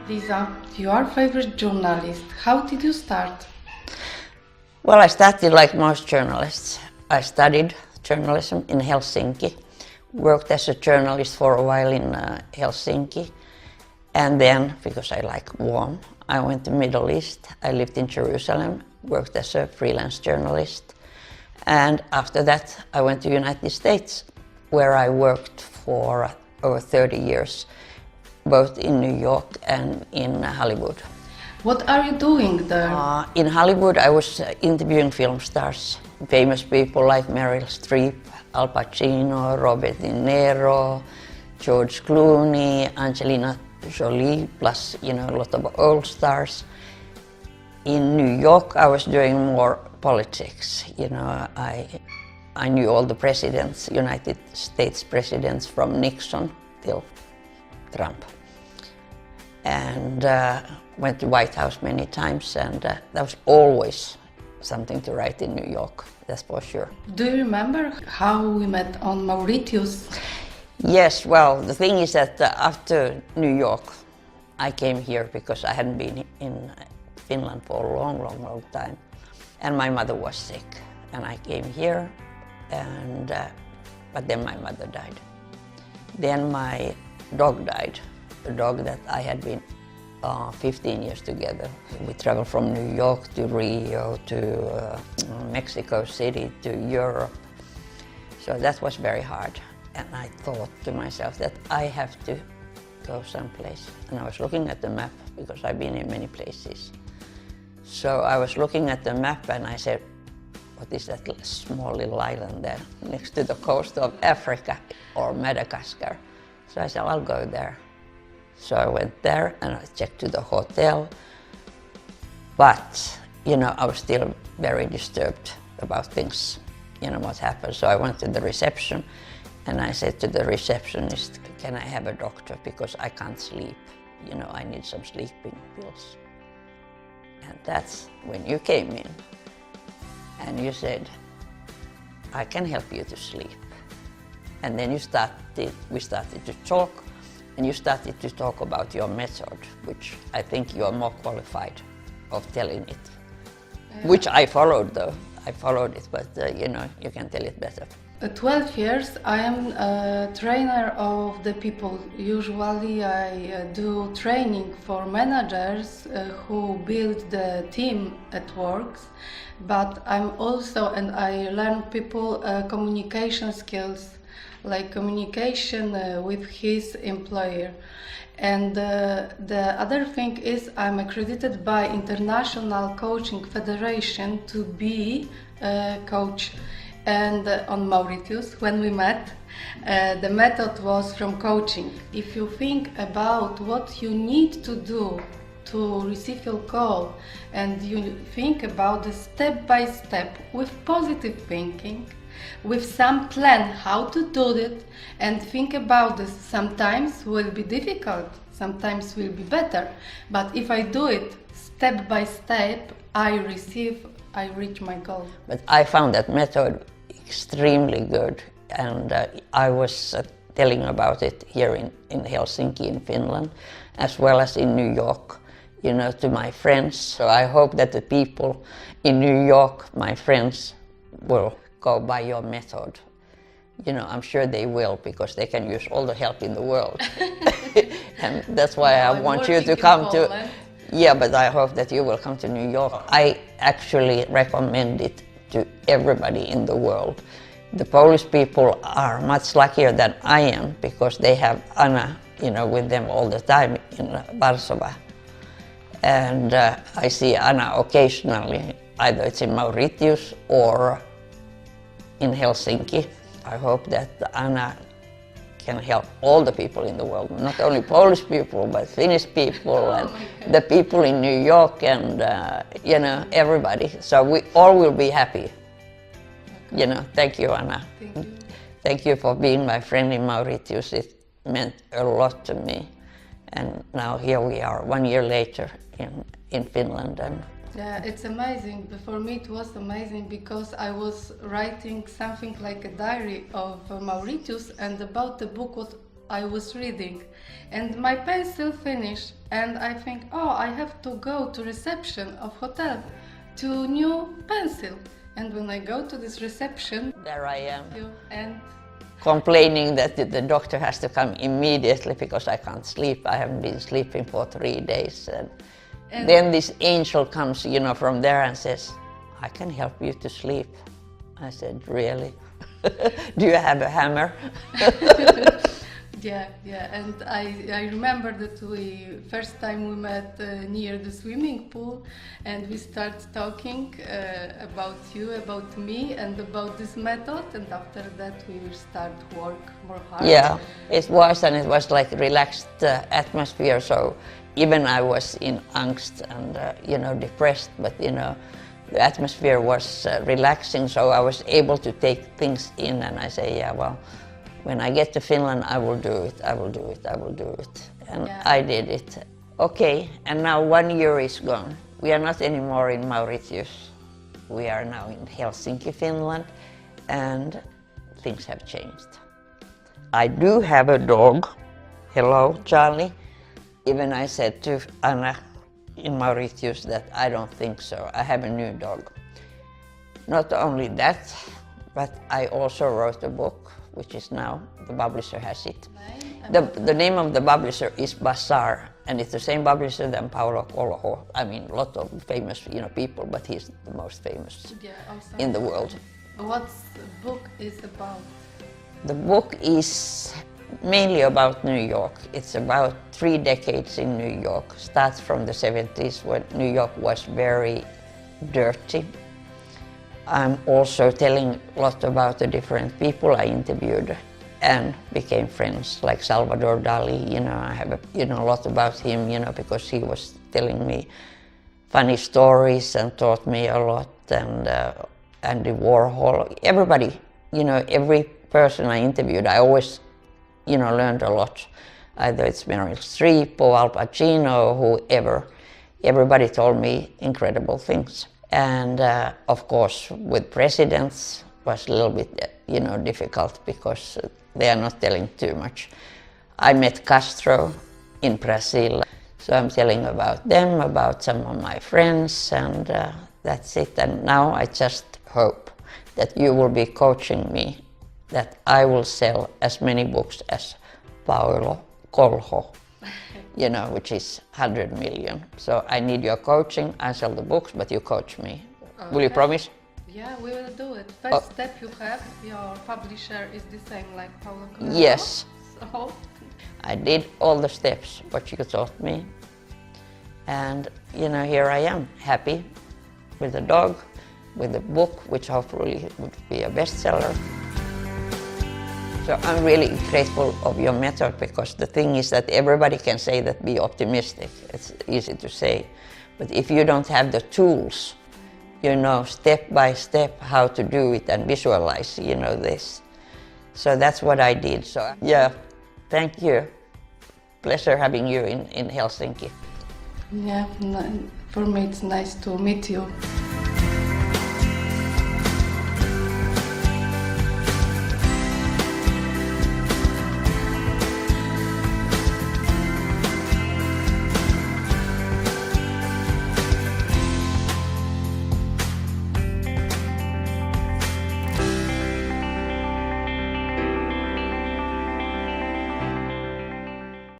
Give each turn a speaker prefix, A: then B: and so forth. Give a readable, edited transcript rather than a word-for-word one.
A: Lisa, your favorite journalist, how did you start?
B: Well, I started like most journalists. I studied journalism in Helsinki, worked as a journalist for a while in Helsinki, and then, because I like warm, I went to Middle East. I lived in Jerusalem, worked as a freelance journalist, and after that I went to United States, where I worked for over 30 years, both in New York and in Hollywood.
A: What are you doing there?
B: In Hollywood I was interviewing film stars, famous people like Meryl Streep, Al Pacino, Robert De Niro, George Clooney, Angelina Jolie, plus a lot of old stars. In New York I was doing more politics. I knew all the presidents, United States presidents, from Nixon till Trump. And went to White House many times, and that was always something to write in New York, that's for sure.
A: Do you remember how we met on Mauritius?
B: Yes, well, the thing is that after New York, I came here because I hadn't been in Finland for a long time, and my mother was sick, and I came here, and but then my mother died. Then my dog died, a dog that I had been 15 years together. We traveled from New York to Rio to Mexico City to Europe, so that was very hard. And I thought to myself that I have to go someplace. And I was looking at the map because I've been in many places. So I was looking at the map and I said, what is that small little island there next to the coast of Africa or Madagascar? So I said, I'll go there. So I went there and I checked to the hotel. But, I was still very disturbed about things, what happened. So I went to the reception. And I said to the receptionist, can I have a doctor because I can't sleep. I need some sleeping pills. And that's when you came in. And you said, I can help you to sleep. And then we started to talk, and you started to talk about your method, which I think you are more qualified of telling it. Yeah. Which I followed though. I followed it, but you can tell it better.
A: 12 years I am a trainer of the people. Usually I do training for managers who build the team at work, but I'm also, and I learn people communication skills, like communication with his employer. And the other thing is I'm accredited by International Coaching Federation to be a coach. And on Mauritius, when we met, the method was from coaching. If you think about what you need to do to receive your goal, and you think about the step by step with positive thinking, with some plan how to do it, and think about this, sometimes will be difficult, sometimes will be better, but if I do it step by step, I reach my goal.
B: But I found that method extremely good, and I was telling about it here in Helsinki, in Finland, as well as in New York, to my friends. So I hope that the people in New York, my friends, will go by your method. I'm sure they will, because they can use all the help in the world. And that's why I want you to come to... Yeah, but I hope that you will come to New York. I actually recommend it to everybody in the world. The Polish people are much luckier than I am, because they have Anna, with them all the time in Warsaw. And I see Anna occasionally, either it's in Mauritius or in Helsinki. I hope that Anna can help all the people in the world, not only Polish people, but Finnish people and the people in New York and, everybody. So we all will be happy. Thank you, Anna.
A: Thank you.
B: Thank you for being my friend in Mauritius. It meant a lot to me. And now here we are, 1 year later in Finland. And
A: yeah, it's amazing. For me it was amazing because I was writing something like a diary of Mauritius, and about the book what I was reading, and my pencil finished, and I think, oh, I have to go to reception of hotel to new pencil. And when I go to this reception,
B: there I am,
A: and
B: complaining that the doctor has to come immediately because I can't sleep. I haven't been sleeping for 3 days. And then this angel comes, from there and says, I can help you to sleep. I said, really? Do you have a hammer?
A: Yeah, and I remember that first time we met near the swimming pool, and we start talking about you, about me, and about this method, and after that we will start work more hard.
B: Yeah, it was like relaxed atmosphere, so even I was in angst and depressed, but the atmosphere was relaxing, so I was able to take things in, and I say, yeah, well, when I get to Finland, I will do it, I will do it, I will do it. And yeah. I did it. Okay, and now 1 year is gone. We are not anymore in Mauritius. We are now in Helsinki, Finland, and things have changed. I do have a dog. Hello, Charlie. Even I said to Anna in Mauritius that I don't think so. I have a new dog. Not only that, but I also wrote a book, which is now, the publisher has it. The name of the publisher is Bazaar, and it's the same publisher than Paolo Coelho. I mean, a lot of famous people, but he's the most famous in the world.
A: What the book is about?
B: The book is mainly about New York. It's about 3 decades in New York. Starts from the 70s when New York was very dirty. I'm also telling a lot about the different people I interviewed and became friends, like Salvador Dali. I have a lot about him, because he was telling me funny stories and taught me a lot, and Andy Warhol, everybody, every person I interviewed, I always, learned a lot. Either it's Meryl Streep or Al Pacino, whoever, everybody told me incredible things. And of course, with presidents was a little bit, difficult because they are not telling too much. I met Castro in Brazil, so I'm telling about them, about some of my friends, and that's it. And now I just hope that you will be coaching me, that I will sell as many books as Paolo Coelho. Which is 100 million. So I need your coaching. I sell the books, but you coach me. Okay. Will you promise?
A: Yeah, we will do it. First step you have, your publisher is the same like Paolo Coelho.
B: Yes.
A: So
B: I did all the steps, what you taught me. And, here I am, happy with the dog, with the book, which hopefully would be a bestseller. So I'm really grateful of your method, because the thing is that everybody can say that be optimistic. It's easy to say. But if you don't have the tools, step by step how to do it and visualize, this. So that's what I did. So yeah, thank you. Pleasure having you in Helsinki.
A: Yeah, for me it's nice to meet you.